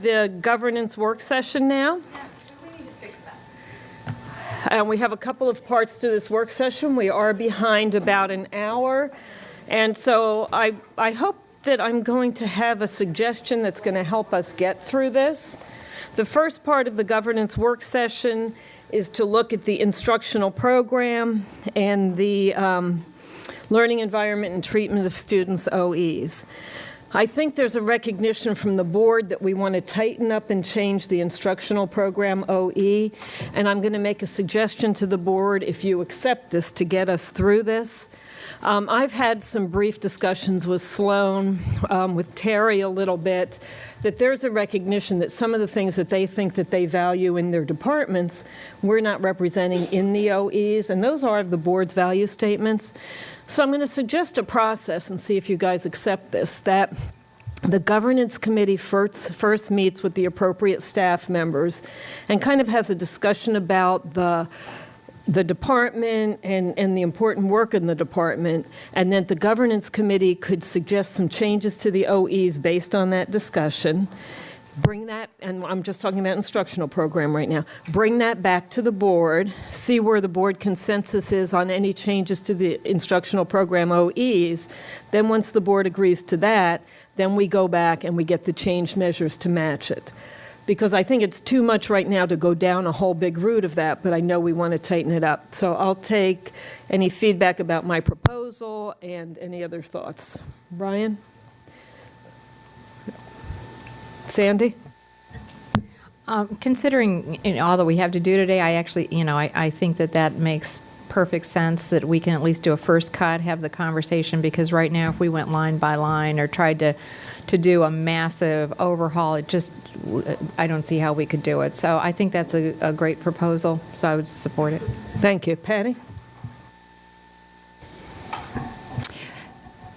The governance work session now. We need to fix that. And we have a couple of parts to this work session. We are behind about an hour. And so I hope that I'm going to have a suggestion that's going to help us get through this. The first part of the governance work session is to look at the instructional program and the learning environment and treatment of students' OEs. I think there's a recognition from the board that we want to tighten up and change the instructional program OE, and I'm going to make a suggestion to the board, if you accept this, to get us through this. I've had some brief discussions with Sloan, with Terry a little bit, that there's a recognition that some of the things that they think that they value in their departments, we're not representing in the OEs, and those are the board's value statements. So I'm going to suggest a process and see if you guys accept this, that the governance committee first meets with the appropriate staff members and kind of has a discussion about the department and the important work in the department, and then the governance committee could suggest some changes to the OEs based on that discussion. Bring that, and I'm just talking about instructional program right now, bring that back to the board, see where the board consensus is on any changes to the instructional program OEs. Then once the board agrees to that, then we go back and we get the change measures to match it. Because I think it's too much right now to go down a whole big route of that, but I know we want to tighten it up. So I'll take any feedback about my proposal and any other thoughts. Brian? Sandy? Considering all that we have to do today, I actually, I think that makes perfect sense that we can at least do a first cut, have the conversation, because right now if we went line by line or tried to do a massive overhaul, I don't see how we could do it. So I think that's a great proposal, so I would support it. Thank you. Patty?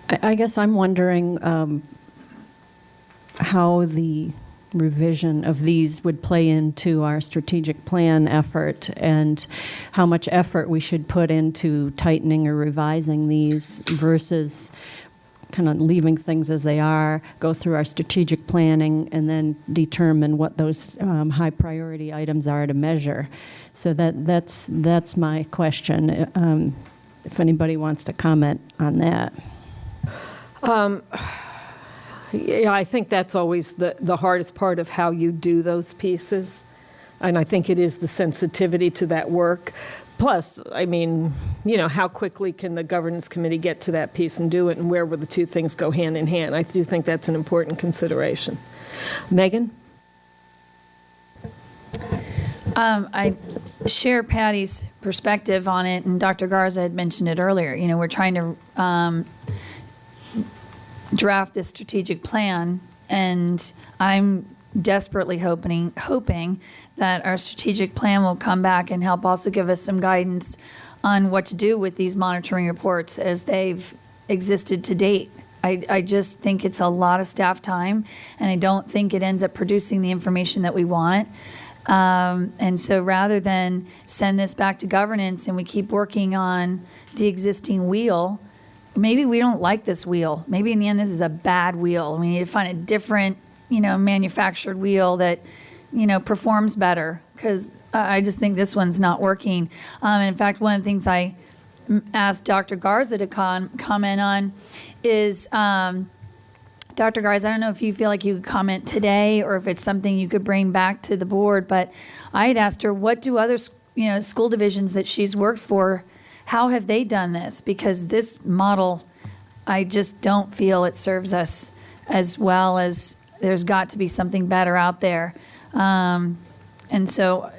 I guess I'm wondering how the revision of these would play into our strategic plan effort and how much effort we should put into tightening or revising these versus kind of leaving things as they are, go through our strategic planning, and then determine what those high priority items are to measure. So that's my question. If anybody wants to comment on that. Yeah, I think that's always the hardest part of how you do those pieces. And I think it is the sensitivity to that work. Plus, I mean, how quickly can the governance committee get to that piece and do it, and where will the two things go hand in hand? I do think that's an important consideration. Megan? I share Patty's perspective on it, and Dr. Garza had mentioned it earlier. We're trying to draft this strategic plan, and I'm desperately hoping that our strategic plan will come back and help also give us some guidance on what to do with these monitoring reports as they've existed to date. I just think it's a lot of staff time, and I don't think it ends up producing the information that we want. And so rather than send this back to governance and we keep working on the existing wheel, maybe we don't like this wheel. Maybe in the end this is a bad wheel. We need to find a different, manufactured wheel that, performs better, because I just think this one's not working. And in fact, one of the things I asked Dr. Garza to comment on is, Dr. Garza, I don't know if you feel like you could comment today or if it's something you could bring back to the board, but I had asked her, what do other, school divisions that she's worked for, how have they done this? Because this model, I just don't feel it serves us as well, as there's got to be something better out there. And so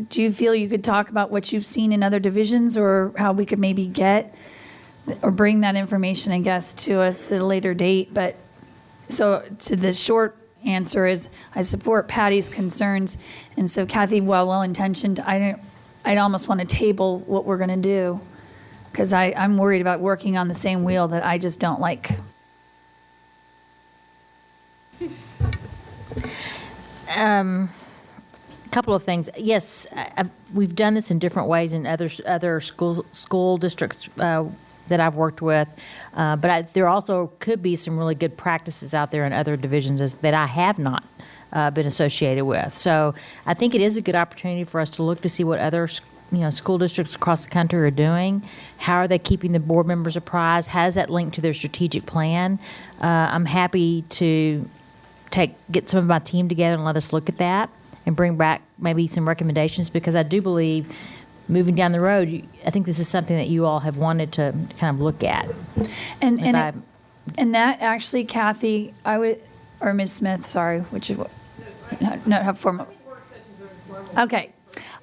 do you feel you could talk about what you've seen in other divisions, or how we could maybe get or bring that information, I guess, to us at a later date? But so to the short answer is I support Patty's concerns. And so Kathy, while well-intentioned, I'd almost want to table what we're going to do, because I'm worried about working on the same wheel that I just don't like. A couple of things. Yes, we've done this in different ways in other school districts that I've worked with, but there also could be some really good practices out there in other divisions that I have not been associated with. So I think it is a good opportunity for us to look to see what other school districts across the country are doing. How are they keeping the board members apprised? How does that link to their strategic plan? I'm happy to get some of my team together and let us look at that and bring back maybe some recommendations, because I do believe moving down the road, I think this is something that you all have wanted to kind of look at. And that actually, Kathy, or Ms. Smith, sorry, which is what? No, have formal. Okay.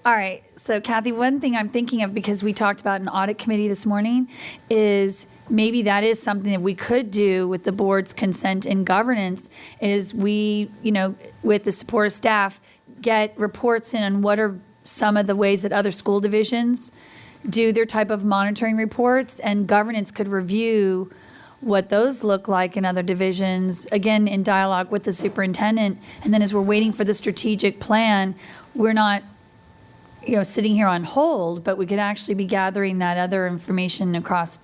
All right. So, Kathy, one thing I'm thinking of, because we talked about an audit committee this morning, is maybe that is something that we could do with the board's consent and governance, is we, with the support of staff, get reports in on what are some of the ways that other school divisions do their type of monitoring reports, and governance could review what those look like in other divisions, again, in dialogue with the superintendent. And then as we're waiting for the strategic plan, we're not, sitting here on hold, but we could actually be gathering that other information across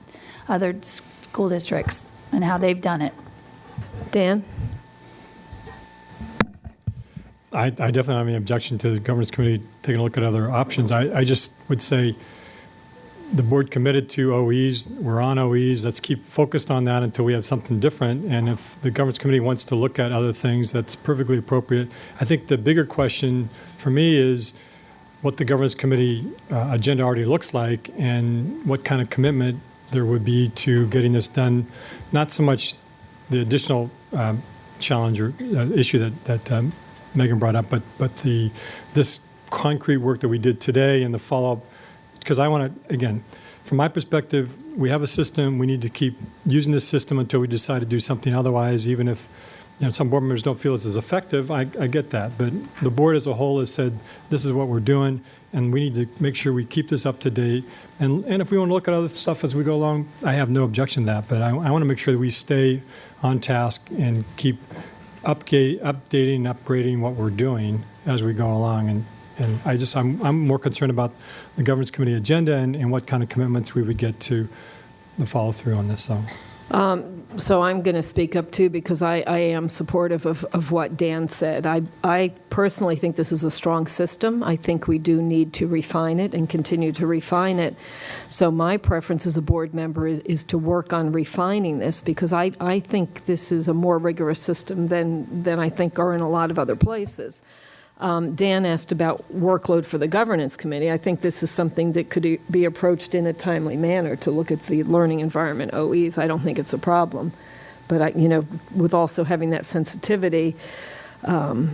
other school districts and how they've done it. Dan? I definitely don't have any objection to the governance committee taking a look at other options. I just would say the board committed to OEs. We're on OEs. Let's keep focused on that until we have something different. And if the governance committee wants to look at other things, that's perfectly appropriate. I think the bigger question for me is what the governance committee agenda already looks like and what kind of commitment there would be to getting this done. Not so much the additional challenge or issue that Megan brought up, but this concrete work that we did today and the follow-up. Because I want to, again, from my perspective, we have a system. We need to keep using this system until we decide to do something otherwise, even if some board members don't feel it's as effective. I get that. But the board as a whole has said, this is what we're doing, and we need to make sure we keep this up to date. And if we want to look at other stuff as we go along, I have no objection to that. But I want to make sure that we stay on task and keep updating and upgrading what we're doing as we go along. And I'm more concerned about the governance committee agenda and what kind of commitments we would get to the follow through on this. So I'm going to speak up too, because I am supportive of what Dan said. I personally think this is a strong system. I think we do need to refine it and continue to refine it. So my preference as a board member is to work on refining this, because I think this is a more rigorous system than I think are in a lot of other places. Dan asked about workload for the governance committee. I think this is something that could be approached in a timely manner to look at the learning environment OEs. I don't think it's a problem. But, with also having that sensitivity to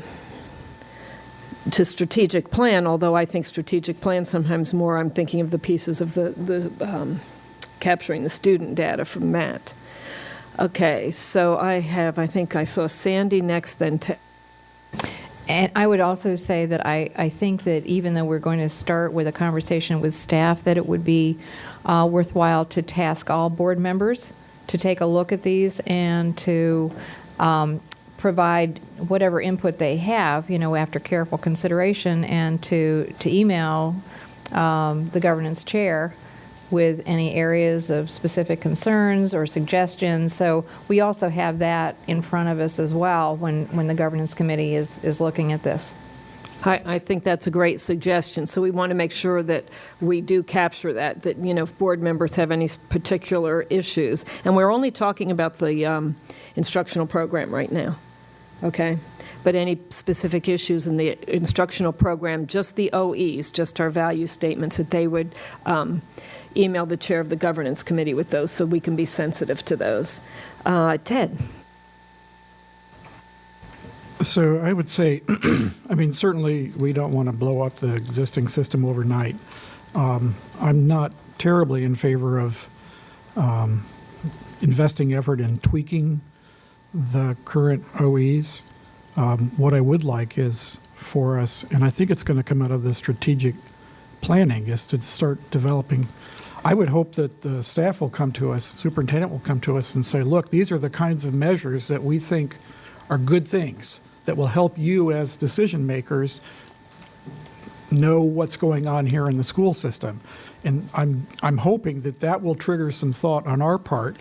strategic plan, although I think strategic plan sometimes more, I'm thinking of the pieces of the capturing the student data from that. Okay, so I think I saw Sandy next, then And I would also say that I think that even though we're going to start with a conversation with staff, that it would be worthwhile to task all board members to take a look at these and to provide whatever input they have, after careful consideration, and to email the governance chair with any areas of specific concerns or suggestions. So we also have that in front of us as well when the governance committee is looking at this. I think that's a great suggestion. So we want to make sure that we do capture that if board members have any particular issues. And we're only talking about the instructional program right now, okay? But any specific issues in the instructional program, just the OEs, just our value statements, that they would email the chair of the governance committee with those so we can be sensitive to those. Ted? So I would say, certainly we don't want to blow up the existing system overnight. I'm not terribly in favor of investing effort in tweaking the current OEs. What I would like is for us, and I think it's going to come out of the strategic planning, is to start developing. I would hope that the staff will come to us, superintendent will come to us and say, look, these are the kinds of measures that we think are good things that will help you as decision makers know what's going on here in the school system. And I'm hoping that that will trigger some thought on our part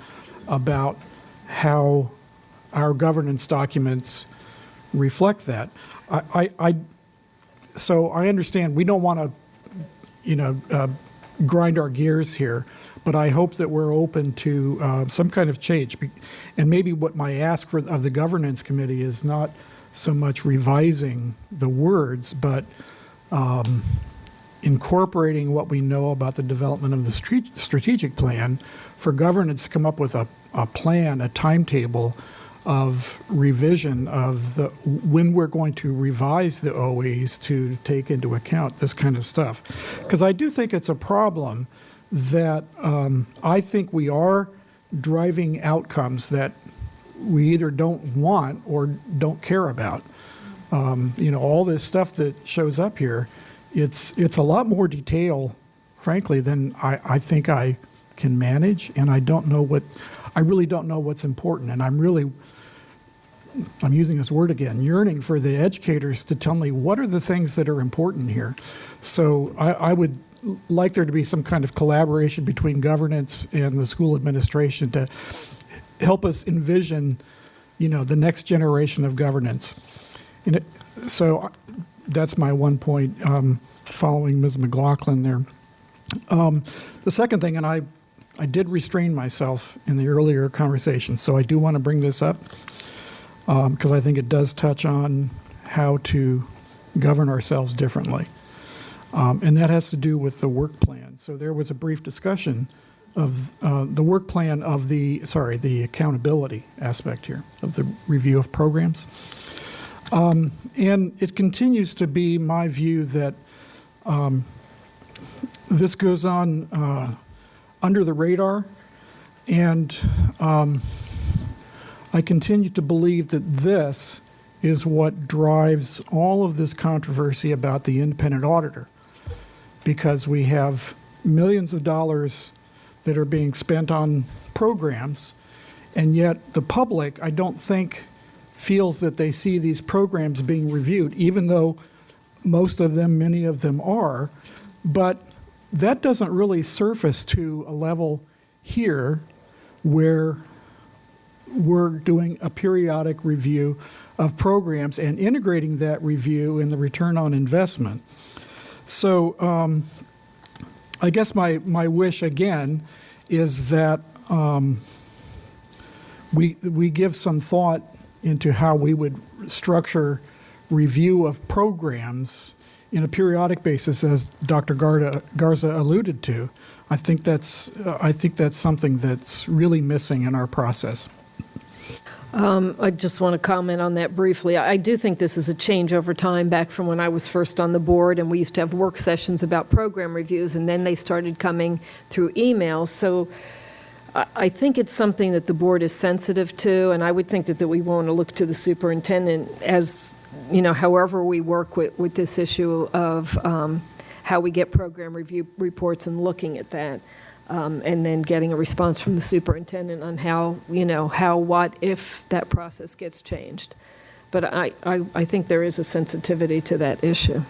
about how our governance documents reflect that. So I understand we don't want to, grind our gears here, but I hope that we're open to some kind of change. And maybe what my ask of the governance committee is not so much revising the words, but incorporating what we know about the development of the strategic plan for governance to come up with a plan, a timetable of revision of when we're going to revise the OEs to take into account this kind of stuff. Because I do think it's a problem that I think we are driving outcomes that we either don't want or don't care about. All this stuff that shows up here, it's a lot more detail, frankly, than I think I can manage, and I really don't know what's important, and I'm using this word again, yearning for the educators to tell me what are the things that are important here. So I would like there to be some kind of collaboration between governance and the school administration to help us envision, the next generation of governance. So that's my one point, following Ms. McLaughlin there. The second thing, and I did restrain myself in the earlier conversation, so I do want to bring this up because I think it does touch on how to govern ourselves differently. And that has to do with the work plan. So there was a brief discussion of the work plan of the accountability aspect here of the review of programs. And it continues to be my view that this goes on under the radar, and I continue to believe that this is what drives all of this controversy about the independent auditor, because we have millions of dollars that are being spent on programs, and yet the public, I don't think, feels that they see these programs being reviewed, even though many of them are. But that doesn't really surface to a level here where we're doing a periodic review of programs and integrating that review in the return on investment. So I guess my wish again is that we give some thought into how we would structure review of programs in a periodic basis, as Dr. Garza alluded to. I think that's something that's really missing in our process. I just want to comment on that briefly. I do think this is a change over time back from when I was first on the board, and we used to have work sessions about program reviews, and then they started coming through emails. So I think it's something that the board is sensitive to, and I would think that we want to look to the superintendent as, however we work with this issue of how we get program review reports and looking at that. And then getting a response from the superintendent on what if that process gets changed. But I think there is a sensitivity to that issue.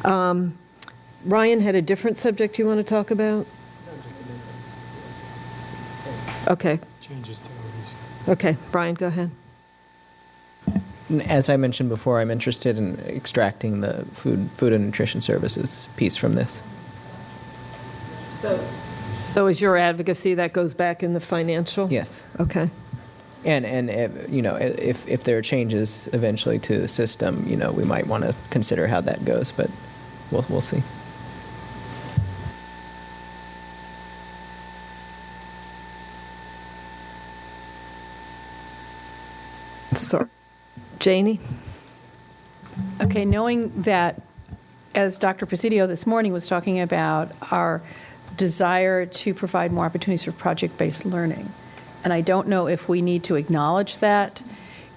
Ryan had a different subject you want to talk about? Okay. Changes to OEs. Okay, Brian, go ahead. As I mentioned before, I'm interested in extracting the food and nutrition services piece from this. So is your advocacy that goes back in the financial? Yes. Okay. And if there are changes eventually to the system, we might want to consider how that goes, but we'll see. Sorry. Janie? Okay, knowing that, as Dr. Presidio this morning was talking about our desire to provide more opportunities for project-based learning, and I don't know if we need to acknowledge that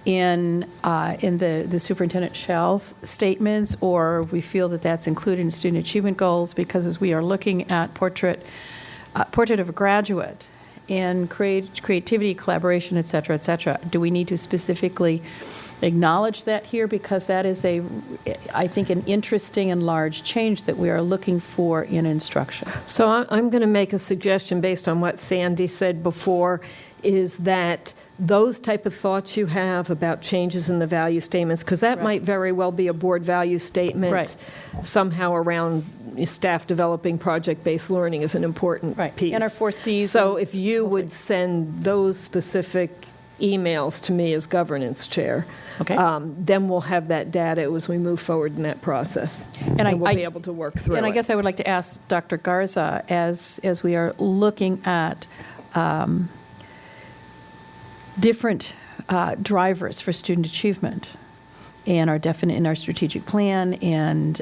in the superintendent shall's statements, or we feel that that's included in student achievement goals, because as we are looking at portrait of a graduate and creativity, collaboration, et cetera, do we need to specifically acknowledge that here because that is I think, an interesting and large change that we are looking for in instruction. So I'm going to make a suggestion based on what Sandy said before, is that those type of thoughts you have about changes in the value statements, because that might very well be a board value statement somehow around staff developing project-based learning is an important piece. And our 4 Cs. So if you would send those specific emails to me as governance chair, then we'll have that data as we move forward in that process. And we'll be able to work through it. And I guess I would like to ask Dr. Garza, as we are looking at different drivers for student achievement and are definite in our strategic plan, and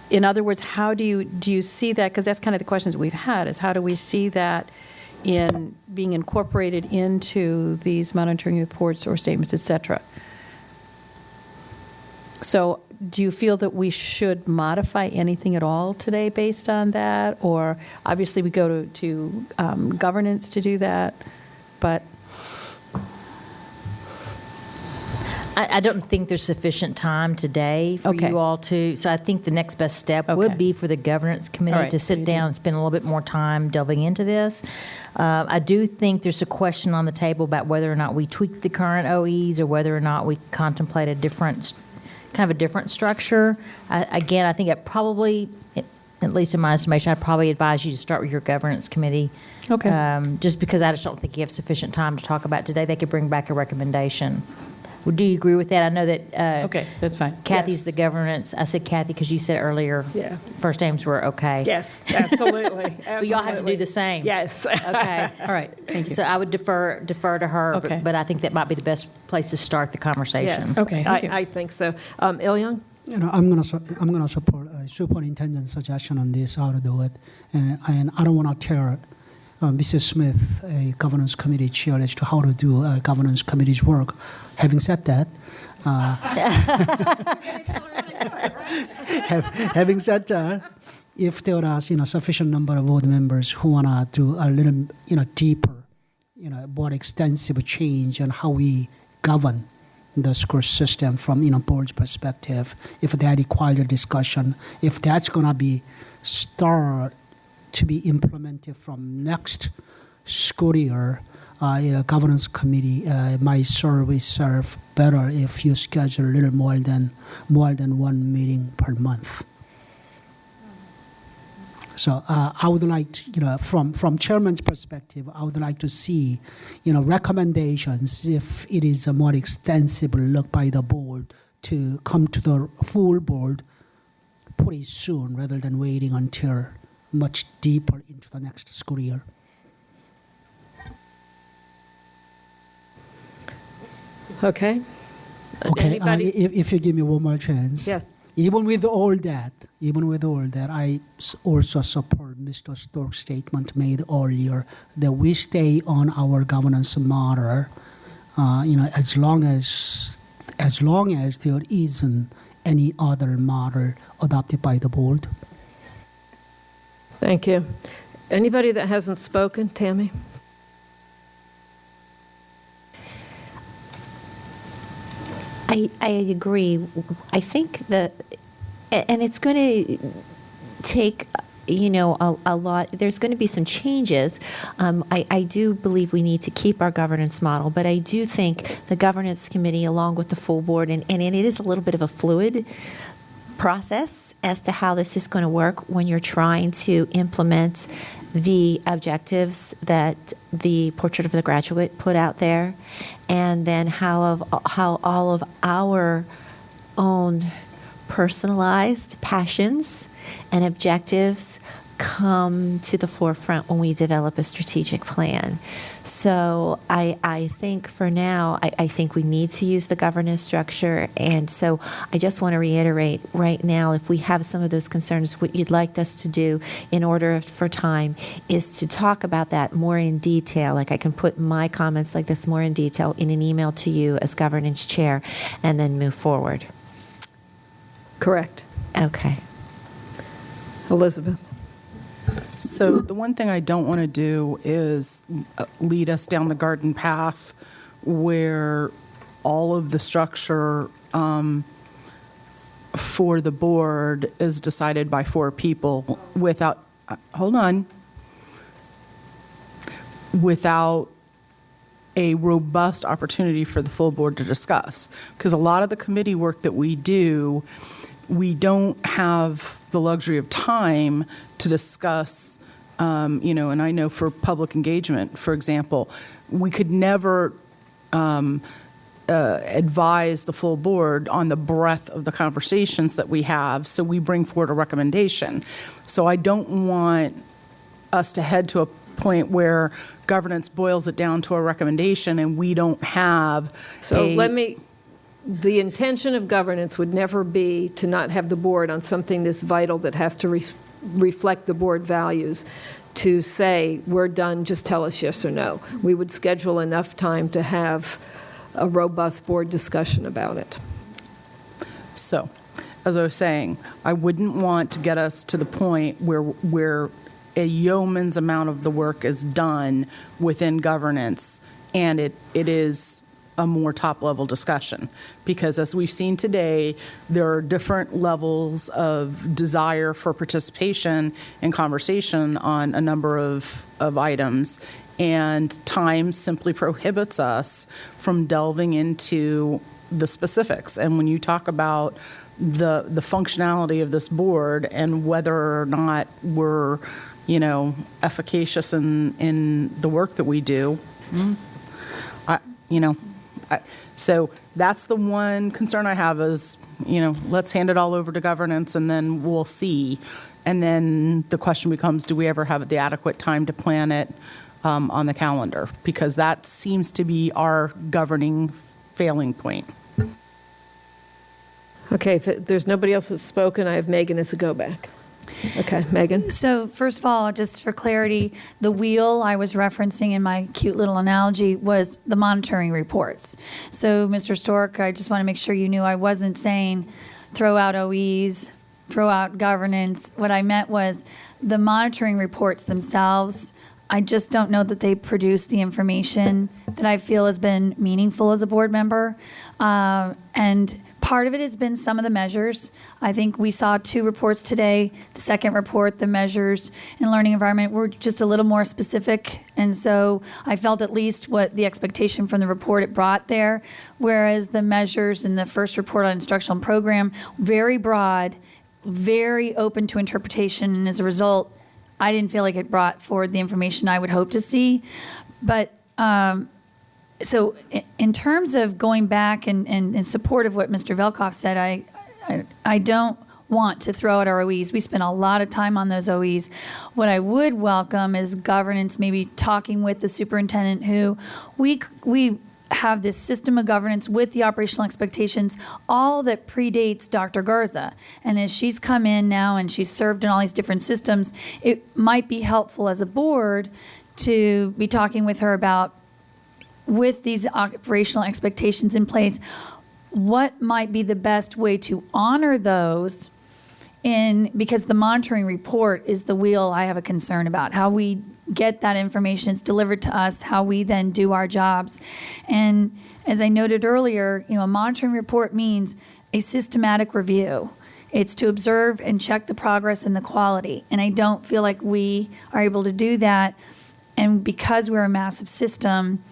in other words, how do you see that? Because that's kind of the questions we've had, is how do we see that in being incorporated into these monitoring reports or statements, et cetera? So do you feel that we should modify anything at all today based on that? Or obviously we go to governance to do that, but I don't think there's sufficient time today for you all to, so I think the next best step would be for the governance committee to sit down and spend a little bit more time delving into this. I do think there's a question on the table about whether or not we tweak the current OEs or whether or not we contemplate a different, kind of a different structure. Again, I think it probably, at least in my estimation, I'd probably advise you to start with your governance committee. Just because I just don't think you have sufficient time to talk about today. They could bring back a recommendation. Do you agree with that? I know that. Okay, that's fine. Kathy's the governance. I said Kathy because you said earlier. First names were okay. Yes, absolutely. But y'all have to do the same. Yes. Okay. All right. Thank you. So I would defer to her. Okay. But I think that might be the best place to start the conversation. Yes. Okay. Thank you. I think so. Ilyang? I'm gonna support superintendent's suggestion on this out of the wood, and I don't want to tear Mrs. Smith, a governance committee chair, as to how to do governance committee's work. Having said that, having said that, if there are sufficient number of board members who want to do a little deeper, more extensive change on how we govern the school system from board's perspective, if that requires a discussion, if that's going to be start to be implemented from next school year, governance committee might serve better if you schedule a little more than one meeting per month. So I would like, from chairman's perspective, I would like to see, recommendations if it is a more extensive look by the board to come to the full board pretty soon, rather than waiting until much deeper into the next school year. Okay. Okay, if you give me one more chance. Yes. Even with all that, I also support Mr. Stork's statement made earlier that we stay on our governance model, as long as there isn't any other model adopted by the board. Thank you. Anybody that hasn't spoken? Tammy? I agree. I think that, and it's going to take, a lot. There's going to be some changes. I do believe we need to keep our governance model, but I do think the governance committee, along with the full board, and it is a little bit of a fluid process as to how this is going to work when you're trying to implement the objectives that the Portrait of the Graduate put out there, and then how all of our own personalized passions and objectives come to the forefront when we develop a strategic plan. So I think for now, I think we need to use the governance structure. And so I just want to reiterate right now, if we have some of those concerns, what you'd like us to do in order for time is to talk about that more in detail. Like I can put my comments like this more in detail in an email to you as governance chair and then move forward. Correct. Okay. Elizabeth? So the one thing I don't want to do is lead us down the garden path where all of the structure for the board is decided by 4 people without, without a robust opportunity for the full board to discuss. Because a lot of the committee work that we do, we don't have the luxury of time to discuss, and I know for public engagement, for example, we could never advise the full board on the breadth of the conversations that we have, so we bring forward a recommendation. So I don't want us to head to a point where governance boils it down to a recommendation and we don't have the intention of governance would never be to not have the board on something this vital that has to reflect the board values, to say, we're done, just tell us yes or no. We would schedule enough time to have a robust board discussion about it. So, as I was saying, I wouldn't want to get us to the point where a yeoman's amount of the work is done within governance, and it is a more top-level discussion. Because as we've seen today, there are different levels of desire for participation and conversation on a number of items, and time simply prohibits us from delving into the specifics. And when you talk about the functionality of this board and whether or not we're efficacious in the work that we do, so that's the one concern I have is, let's hand it all over to governance and then we'll see. And then the question becomes, do we ever have the adequate time to plan it on the calendar? Because that seems to be our governing failing point. Okay, if there's nobody else that's spoken, I have Megan as a go-back. Okay, Megan. So first of all, just for clarity, the wheel I was referencing in my cute little analogy was the monitoring reports. So Mr. Stork, I just want to make sure you knew I wasn't saying throw out OEs, throw out governance. What I meant was the monitoring reports themselves. I just don't know that they produce the information that I feel has been meaningful as a board member. And part of it has been some of the measures. I think we saw 2 reports today. The second report, the measures in learning environment, were just a little more specific. And so I felt at least what the expectation from the report it brought there, whereas the measures in the first report on instructional program, very broad, very open to interpretation. And as a result, I didn't feel like it brought forward the information I would hope to see. But so in terms of going back and in support of what Mr. Velkoff said, I don't want to throw out our OEs. We spent a lot of time on those OEs. What I would welcome is governance, maybe talking with the superintendent who we have this system of governance with the operational expectations, all that predates Dr. Garza. And as she's come in now and she's served in all these different systems, it might be helpful as a board to be talking with her about, with these operational expectations in place, what might be the best way to honor those because the monitoring report is the wheel I have a concern about, how we get that information, it's delivered to us, how we then do our jobs. And as I noted earlier, a monitoring report means a systematic review. It's to observe and check the progress and the quality. And I don't feel like we are able to do that. And because we're a massive system,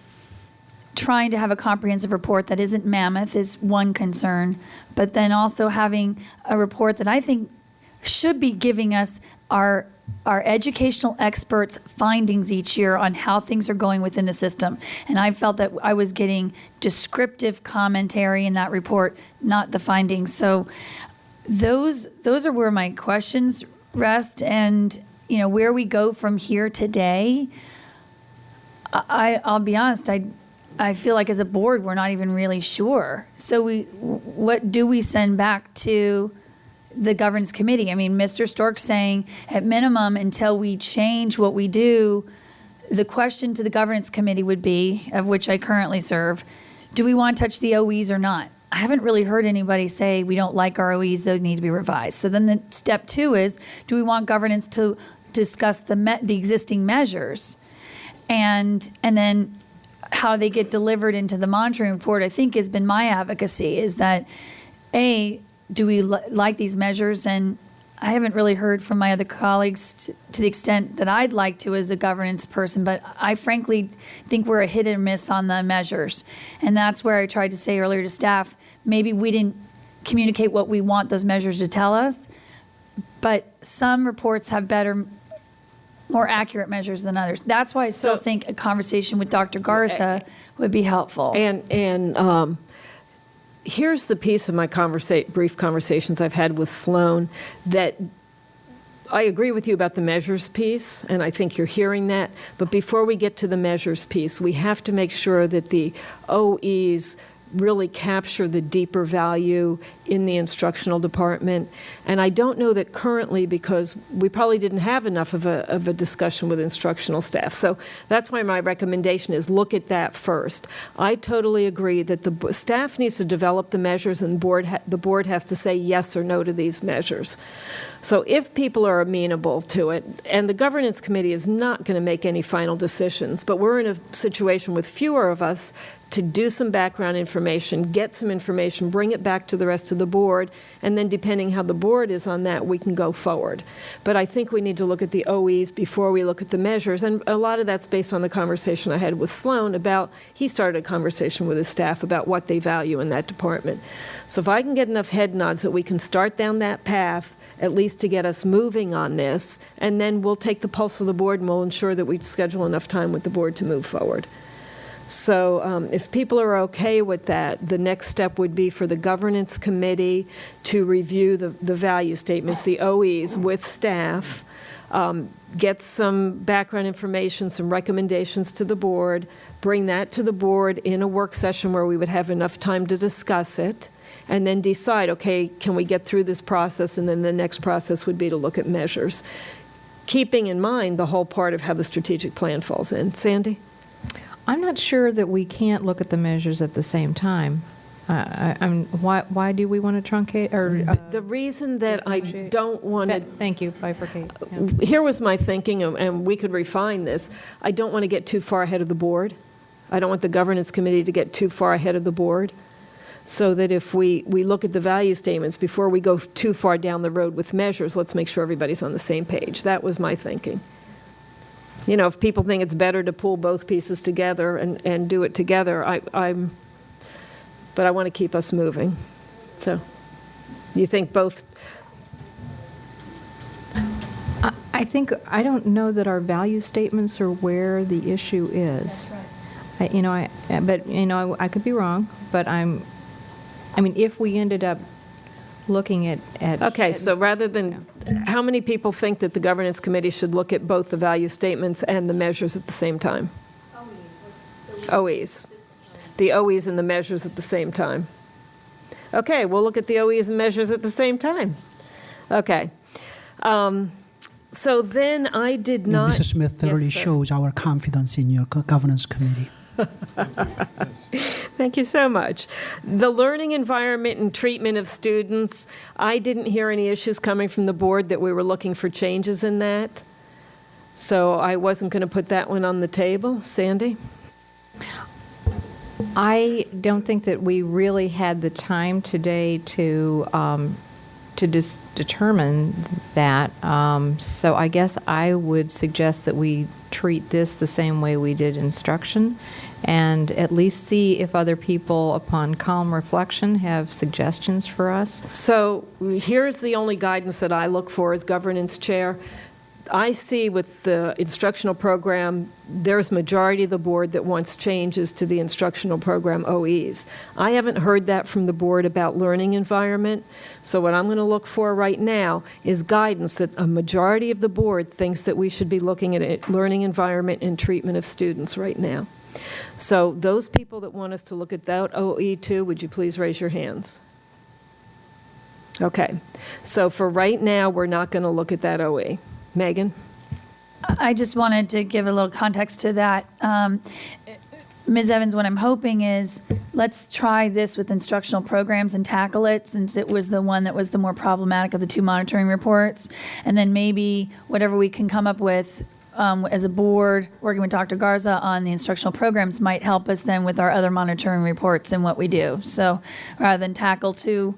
trying to have a comprehensive report that isn't mammoth is one concern, but then also having a report that I think should be giving us our educational experts' findings each year on how things are going within the system. And I felt that I was getting descriptive commentary in that report, not the findings. So those are where my questions rest. And where we go from here today, I'll be honest, I feel like as a board, we're not even really sure. So what do we send back to the governance committee? I mean, Mr. Stork saying at minimum, until we change what we do, the question to the governance committee would be, of which I currently serve, do we want to touch the OEs or not? I haven't really heard anybody say we don't like our OEs, those need to be revised. So then the step 2 is, do we want governance to discuss the existing measures? And then how they get delivered into the monitoring report, I think has been my advocacy, is that, A, do we like these measures? And I haven't really heard from my other colleagues to the extent that I'd like to as a governance person, but I frankly think we're a hit and miss on the measures. And that's where I tried to say earlier to staff, maybe we didn't communicate what we want those measures to tell us, but some reports have better, more accurate measures than others. That's why I still think a conversation with Dr. Garza would be helpful. And here's the piece of my brief conversations I've had with Sloan that I agree with you about the measures piece, and I think you're hearing that. But before we get to the measures piece, we have to make sure that the OEs really capture the deeper value in the instructional department. And I don't know that currently, because we probably didn't have enough of a discussion with instructional staff. So that's why my recommendation is look at that first. I totally agree that the staff needs to develop the measures, and the board has to say yes or no to these measures. So if people are amenable to it, and the governance committee is not going to make any final decisions, but we're in a situation with fewer of us to do some background information, get some information, bring it back to the rest of the board, and then depending how the board is on that, we can go forward. But I think we need to look at the OEs before we look at the measures, and a lot of that's based on the conversation I had with Sloan about, he started a conversation with his staff about what they value in that department. So if I can get enough head nods that we can start down that path, at least to get us moving on this, and then we'll take the pulse of the board and we'll ensure that we schedule enough time with the board to move forward. So if people are okay with that, the next step would be for the governance committee to review the value statements, the OEs, with staff, get some background information, some recommendations to the board, bring that to the board in a work session where we would have enough time to discuss it, and then decide, okay, can we get through this process? And then the next process would be to look at measures, keeping in mind the whole part of how the strategic plan falls in. Sandy? I'm not sure that we can't look at the measures at the same time. Why do we want to truncate or the reason that I don't want to thank you, bifurcate. Yeah. Here was my thinking, and we could refine this. I don't want to get too far ahead of the board. I don't want the governance committee to get too far ahead of the board, so that if we look at the value statements before we go too far down the road with measures, let's make sure everybody's on the same page. That was my thinking. You know, if people think it's better to pull both pieces together and do it together, but I want to keep us moving. So, you think both? I don't know that our value statements are where the issue is. That's right. I could be wrong, but I mean, if we ended up looking at okay, so rather than, how many people think that the governance committee should look at both the value statements and the measures at the same time? OEs. The OEs and the measures at the same time. Okay, we'll look at the OEs and measures at the same time. Okay. So then I did not... Mrs. Smith thoroughly shows our confidence in your governance committee. Thank you so much. The learning environment and treatment of students, I didn't hear any issues coming from the board that we were looking for changes in that. So I wasn't going to put that one on the table. Sandy? I don't think that we really had the time today to determine that. So I guess I would suggest that we treat this the same way we did instruction, and at least see if other people, upon calm reflection, have suggestions for us. So here's the only guidance that I look for as governance chair. I see with the instructional program, there's majority of the board that wants changes to the instructional program OEs. I haven't heard that from the board about learning environment. So what I'm going to look for right now is guidance that a majority of the board thinks that we should be looking at learning environment and treatment of students right now. So those people that want us to look at that OE too, would you please raise your hands? Okay. So for right now, we're not going to look at that OE. Megan? I just wanted to give a little context to that. Ms. Evans, what I'm hoping is let's try this with instructional programs and tackle it, since it was the one that was the more problematic of the two monitoring reports. And then maybe whatever we can come up with as a board, working with Dr. Garza on the instructional programs might help us then with our other monitoring reports and what we do. So rather than tackle 2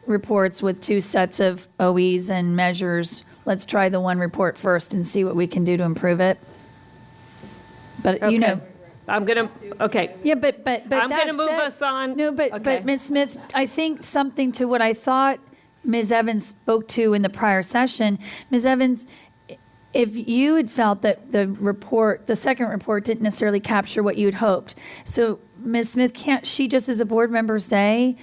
reports with 2 sets of OEs and measures, let's try the one report first and see what we can do to improve it. But, you know. I'm going to, okay. Yeah, but I'm that going to move said- us on. No, Okay. but Ms. Smith, I think something to what I thought Ms. Evans spoke to in the prior session. Ms. Evans, if you had felt that the second report didn't necessarily capture what you had hoped, so Ms. Smith, can't she just as a board member say,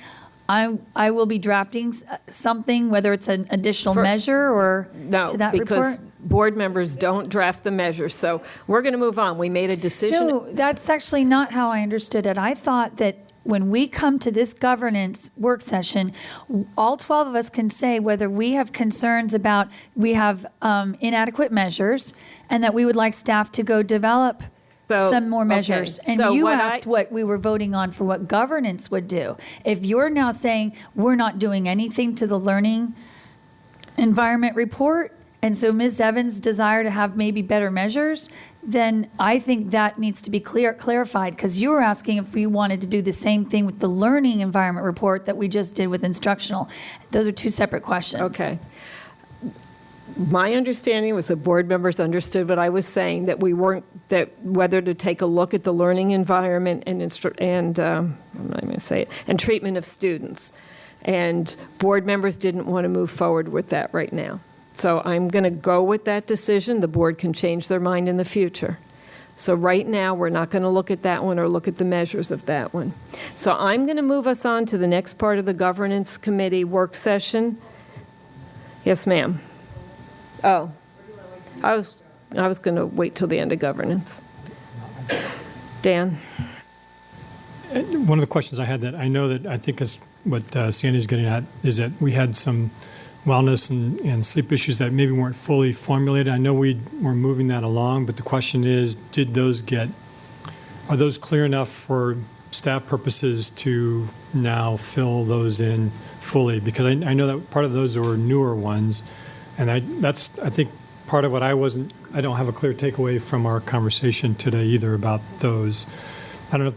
I will be drafting something, whether it's an additional measure or No, to that because report? board members don't draft the measures. So we're going to move on. We made a decision. No, that's actually not how I understood it. I thought that when we come to this governance work session, all 12 of us can say whether we have concerns about we have inadequate measures and that we would like staff to go develop some more measures. okay. And So you what asked what we were voting on for what governance would do. If you're now saying we're not doing anything to the learning environment report, and so Ms. Evans' desire to have maybe better measures, then I think that needs to be clarified, because you were asking if we wanted to do the same thing with the learning environment report that we just did with instructional. Those are 2 separate questions. Okay. My understanding was that board members understood what I was saying, that we weren't, that whether to take a look at the learning environment and I'm not even going to say it, and treatment of students. And board members didn't want to move forward with that right now. So I'm going to go with that decision. The board can change their mind in the future. So right now, we're not going to look at that one or look at the measures of that one. So I'm going to move us on to the next part of the governance committee work session. Yes, ma'am. Oh, I was going to wait till the end of governance. Dan? One of the questions I had that I know that I think is what Sandy's getting at is that we had some wellness and sleep issues that maybe weren't fully formulated. I know we were moving that along, but the question is, are those clear enough for staff purposes to now fill those in fully? Because I know that part of those are newer ones, and that's I think part of what I don't have a clear takeaway from our conversation today either about those. I don't know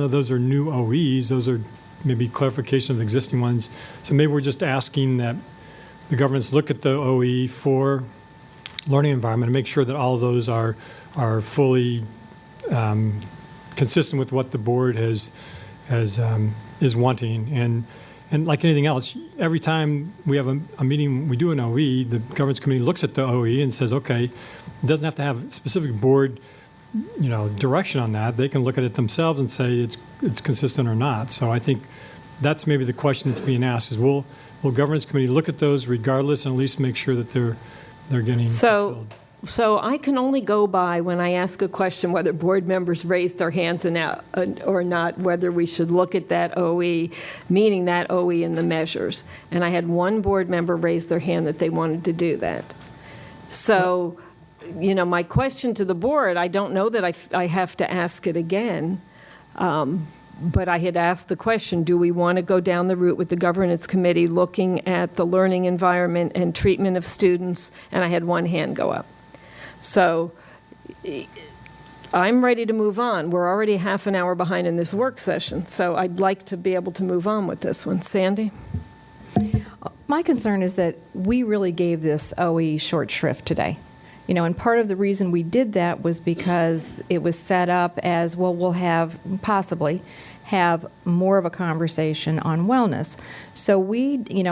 if those are new OEs. Those are maybe clarification of existing ones. So maybe we're just asking that the governance look at the OE for learning environment and make sure that all of those are fully consistent with what the board is wanting. And like anything else, every time we have a meeting, we do an OE, the governance committee looks at the OE and says, okay, it doesn't have to have specific board direction on that. They can look at it themselves and say it's consistent or not. So I think that's maybe the question that's being asked is will governance committee look at those regardless and at least make sure that they're getting fulfilled? So I can only go by when I ask a question whether board members raised their hands or not, whether we should look at that OE, meaning that OE in the measures. And I had one board member raise their hand that they wanted to do that. So, my question to the board, I don't know that I have to ask it again. But I had asked the question, do we want to go down the route with the governance committee looking at the learning environment and treatment of students? And I had one hand go up. So I'm ready to move on. We're already half an hour behind in this work session, so I'd like to be able to move on with this one. Sandy? My concern is that we really gave this OE short shrift today. And part of the reason we did that was because it was set up as, well, we'll possibly have more of a conversation on wellness. So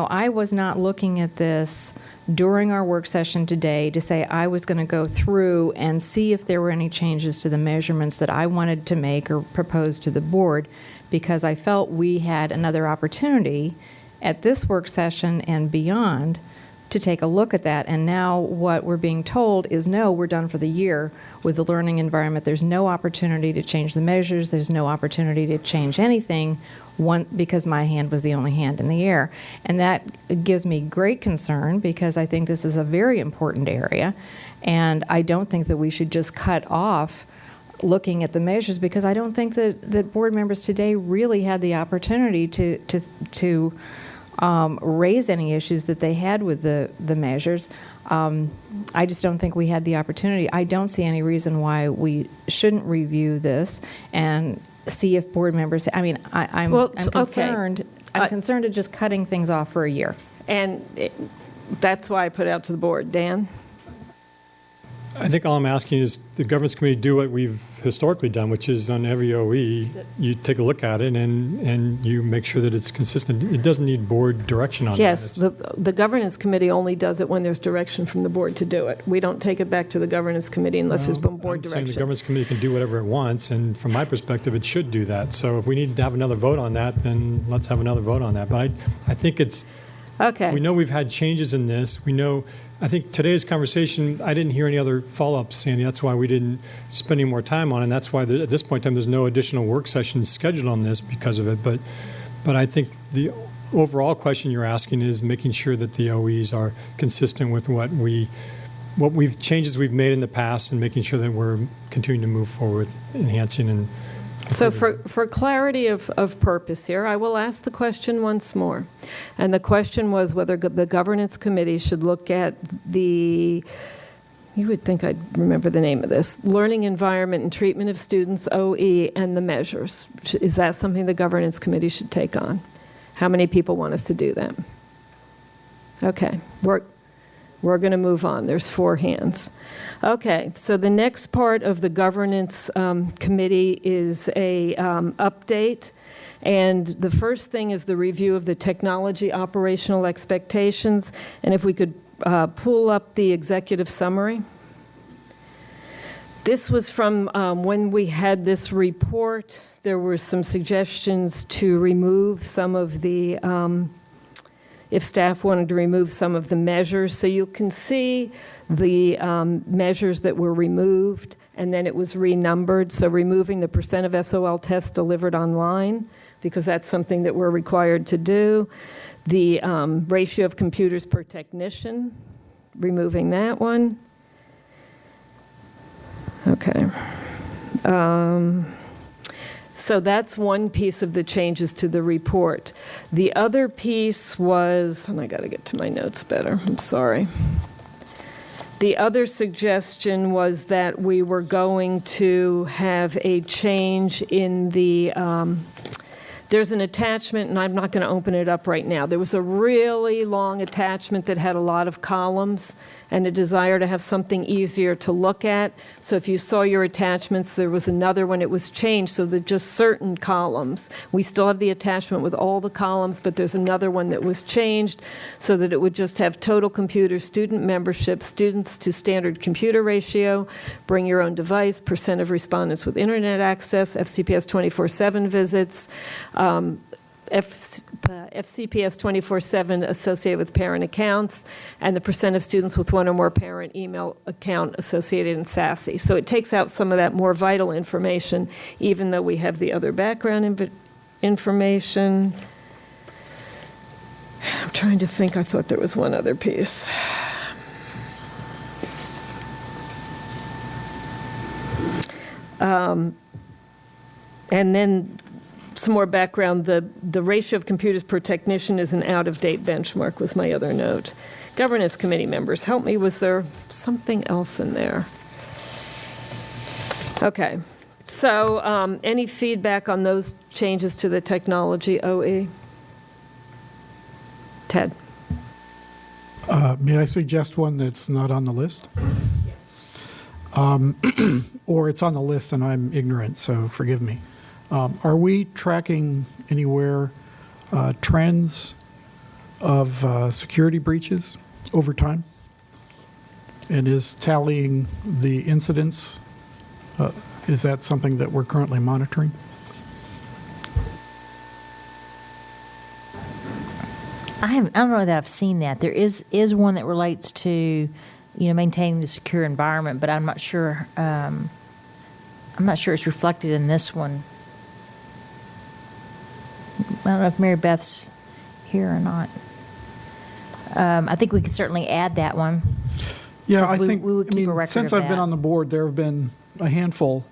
I was not looking at this during our work session today to say I was going to go through and see if there were any changes to the measurements that I wanted to make or propose to the board, because I felt we had another opportunity at this work session and beyond to take a look at that. And now what we're being told is, no, we're done for the year with the learning environment. There's no opportunity to change the measures. There's no opportunity to change anything, because my hand was the only hand in the air. And that gives me great concern, because I think this is a very important area. And I don't think that we should just cut off looking at the measures, because I don't think that board members today really had the opportunity to raise any issues that they had with the measures. I just don't think we had the opportunity. I don't see any reason why we shouldn't review this and see if board members. I mean, I'm concerned. Okay. I'm concerned of just cutting things off for a year. And that's why I put it out to the board. Dan? I think all I'm asking is the governance committee do what we've historically done, which is on every OE, you take a look at it and you make sure that it's consistent. It doesn't need board direction on Yes, that. the governance committee only does it when there's direction from the board to do it. We don't take it back to the governance committee unless there's been board I'm saying the direction. governance committee can do whatever it wants, and from my perspective, it should do that. So if we need to have another vote on that, then let's have another vote on that. But I think it's, Okay. we know we've had changes in this. We know, I think today's conversation, I didn't hear any other follow-ups, Sandy. That's why we didn't spend any more time on it. And that's why at this point in time, there's no additional work sessions scheduled on this because of it. But I think the overall question you're asking is making sure that the OEs are consistent with changes we've made in the past and making sure that we're continuing to move forward, enhancing and So for clarity of purpose here, I will ask the question once more. And the question was whether the governance committee should look at you would think I'd remember the name of this, learning environment and treatment of students, OE, and the measures. Is that something the governance committee should take on? How many people want us to do that? Okay, we're going to move on. There's 4 hands. Okay, so the next part of the governance committee is a update. And the first thing is the review of the technology operational expectations. And if we could pull up the executive summary. This was from when we had this report. There were some suggestions to remove some of the if staff wanted to remove some of the measures. So you can see the measures that were removed, and then it was renumbered. So removing the % of SOL tests delivered online, because that's something that we're required to do. The ratio of computers per technician, removing that one. Okay. So that's one piece of the changes to the report. The other piece was, and I got to get to my notes better, I'm sorry. The other suggestion was that we were going to have a change in the, there's an attachment, and I'm not going to open it up right now. There was a really long attachment that had a lot of columns and a desire to have something easier to look at. So if you saw your attachments, there was another one. It was changed so that just certain columns. We still have the attachment with all the columns, but there's another one that was changed so that it would just have total computer, student membership, students to standard computer ratio, bring your own device, % of respondents with internet access, FCPS 24/7 visits, FCPS 24/7 associated with parent accounts, and the % of students with one or more parent email account associated in SASE. So it takes out some of that more vital information, even though we have the other background information. I'm trying to think. I thought there was one other piece. And then some more background, the ratio of computers per technician is an out-of-date benchmark, was my other note. Governance committee members, help me, was there something else in there? Okay, so any feedback on those changes to the technology OE? Ted? May I suggest one that's not on the list? Yes. Or it's on the list and I'm ignorant, so forgive me. Are we tracking anywhere trends of security breaches over time? And is tallying the incidents, is that something that we're currently monitoring? I don't know that I've seen that. There is one that relates to, maintaining the secure environment, but I'm not sure. I'm not sure it's reflected in this one. I don't know if Mary Beth's here or not. I think we could certainly add that one. Yeah, I think, we would keep a record since of I've been that. on the board, there have been a handful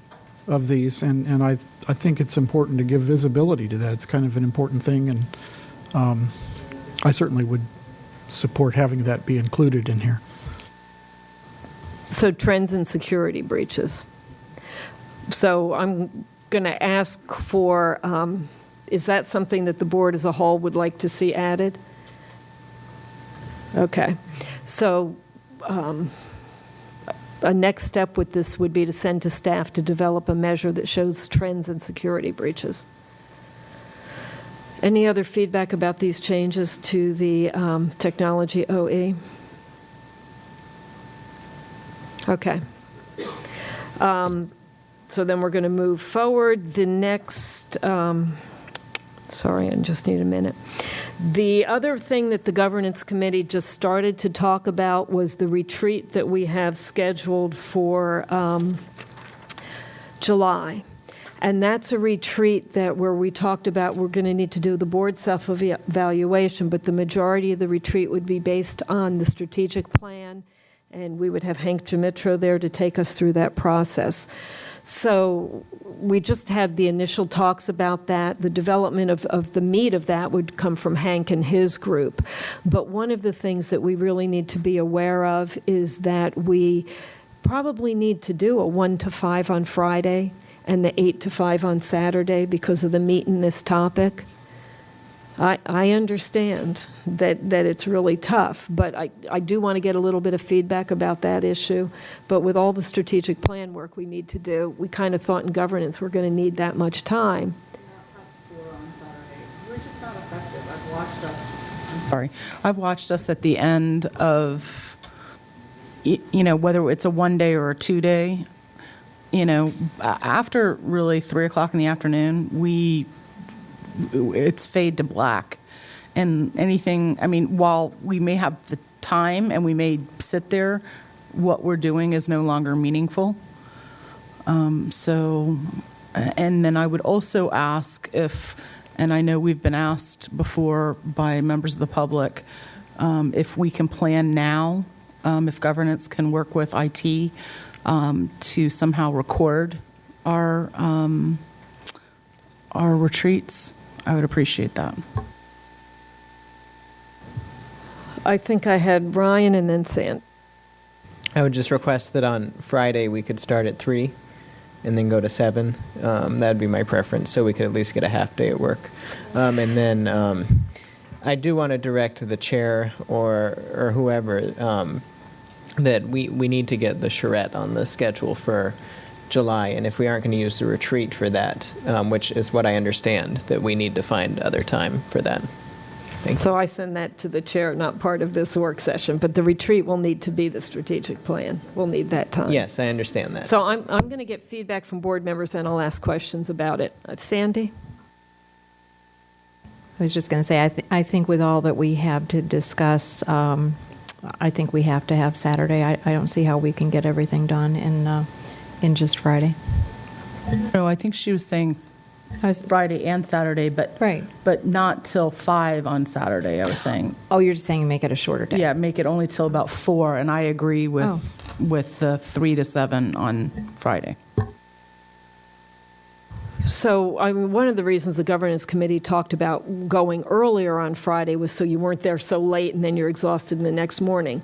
of these, and I think it's important to give visibility to that. It's kind of an important thing, and I certainly would support having that be included in here. So trends in security breaches. So I'm going to ask for, is that something that the board as a whole would like to see added? Okay. So a next step with this would be to send to staff to develop a measure that shows trends in security breaches. Any other feedback about these changes to the technology OE? Okay. So then we're going to move forward. The next, sorry, I just need a minute. The other thing that the governance committee just started to talk about was the retreat that we have scheduled for July. And that's a retreat that where we talked about we're going to need to do the board self-evaluation, but the majority of the retreat would be based on the strategic plan, and we would have Hank Jamitro there to take us through that process. So we just had the initial talks about that. The development of the meat of that would come from Hank and his group. But one of the things that we really need to be aware of is that we probably need to do a 1 to 5 on Friday and the 8 to 5 on Saturday because of the meat in this topic. I understand that it's really tough, but I do want to get a little bit of feedback about that issue. But with all the strategic plan work we need to do, we kind of thought in governance we're going to need that much time. We're just not effective. I've watched us at the end of, whether it's a 1 day or a 2 day, after really 3 o'clock in the afternoon, it's fade to black. And anything, while we may have the time and we may sit there, what we're doing is no longer meaningful. And then I would also ask if, and I know we've been asked before by members of the public, if we can plan now, if governance can work with IT to somehow record our retreats. I would appreciate that. I think I had Ryan and then Sand. I would just request that on Friday we could start at 3 and then go to 7. That'd be my preference, so we could at least get a half day at work. And then I do want to direct the chair or whoever that we need to get the charrette on the schedule for July, and if we aren't going to use the retreat for that, which is what I understand, that we need to find other time for that. Thank you. So I send that to the chair, not part of this work session, but the retreat will need to be the strategic plan. We'll need that time. Yes, I understand that. So I'm going to get feedback from board members and I'll ask questions about it. Sandy? I was just going to say, I think with all that we have to discuss, I think we have to have Saturday. I don't see how we can get everything done in just Friday. No, I think she was saying Friday and Saturday, but Right. but not till 5 on Saturday, I was saying. Oh, you're just saying make it a shorter day? Yeah, make it only till about 4, and I agree with the 3 to 7 on Friday. So one of the reasons the governance committee talked about going earlier on Friday was so you weren't there so late and then you're exhausted in the next morning.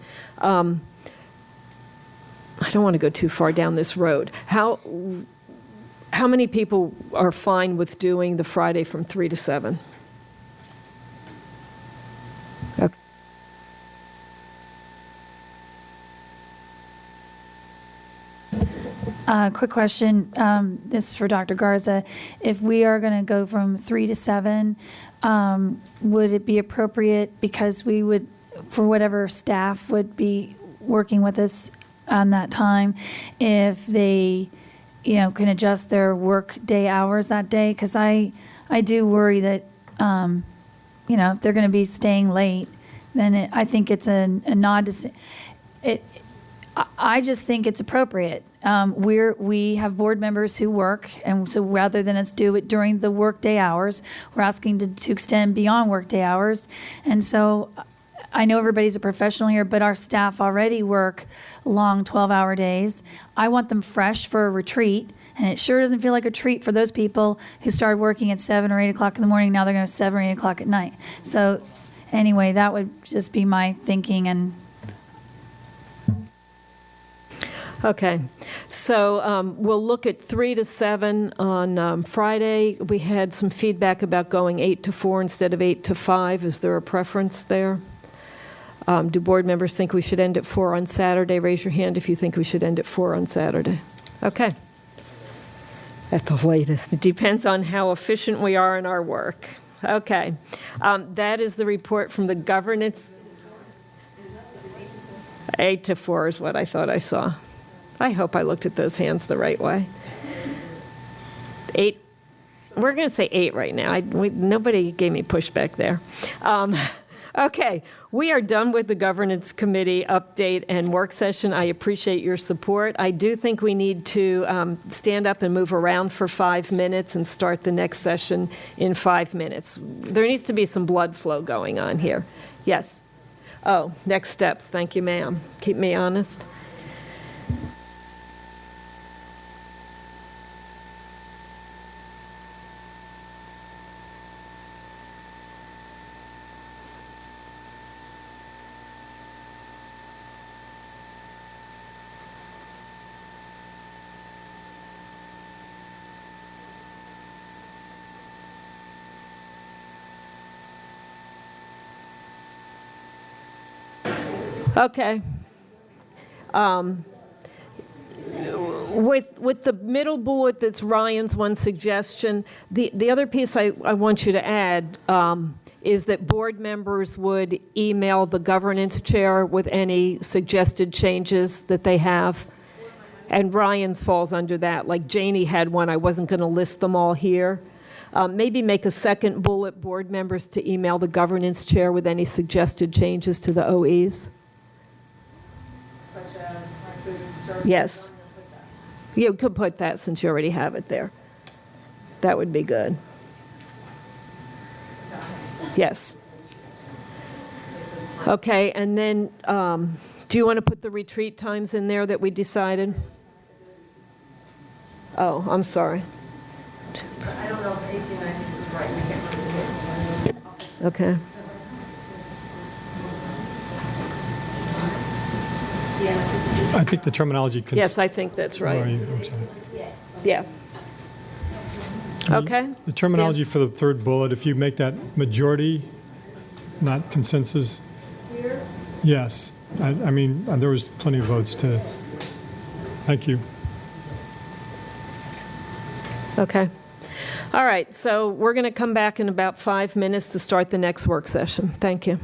I don't want to go too far down this road. How many people are fine with doing the Friday from 3 to 7? Okay. Quick question. This is for Dr. Garza. If we are going to go from 3 to 7, would it be appropriate, because we would, for whatever staff would be working with us on that time, if they, can adjust their work day hours that day? Because I do worry that, if they're going to be staying late, then I think it's a nod to I just think it's appropriate. We have board members who work, and so rather than us do it during the workday hours, we're asking to extend beyond workday hours. And so I know everybody's a professional here, but our staff already work long 12-hour days. I want them fresh for a retreat, and it sure doesn't feel like a treat for those people who started working at 7 or 8 o'clock in the morning. Now they're going to 7 or 8 o'clock at night. So anyway, that would just be my thinking. And Okay, so we'll look at 3 to 7 on Friday. We had some feedback about going 8 to 4 instead of 8 to 5. Is there a preference there? Do board members think we should end at 4 on Saturday? Raise your hand if you think we should end at 4 on Saturday. Okay. At the latest. It depends on how efficient we are in our work. Okay. That is the report from the governance. 8 to 4 is what I thought I saw. I hope I looked at those hands the right way. 8. We're going to say 8 right now. Nobody gave me pushback there. Okay, we are done with the governance committee update and work session. I appreciate your support. I do think we need to stand up and move around for 5 minutes and start the next session in 5 minutes. There needs to be some blood flow going on here. Yes. Oh, next steps. Thank you, ma'am. Keep me honest. Okay. With the middle bullet that's Ryan's one suggestion, the other piece I want you to add is that board members would email the governance chair with any suggested changes that they have. And Ryan's falls under that. Like Janie had one, I wasn't going to list them all here. Maybe make a second bullet, board members to email the governance chair with any suggested changes to the OEs. Yes. You could put that since you already have it there. That would be good. Yes. Okay, and then do you want to put the retreat times in there that we decided? Oh, I'm sorry. I don't know if 1890 is right. Okay. I think the terminology. Yes, I think that's right. I'm sorry. Yeah. Okay. The terminology for the third bullet, if you make that majority, not consensus. Here? Yes. I mean, there was plenty of votes to. Thank you. Okay. All right. So we're going to come back in about 5 minutes to start the next work session. Thank you.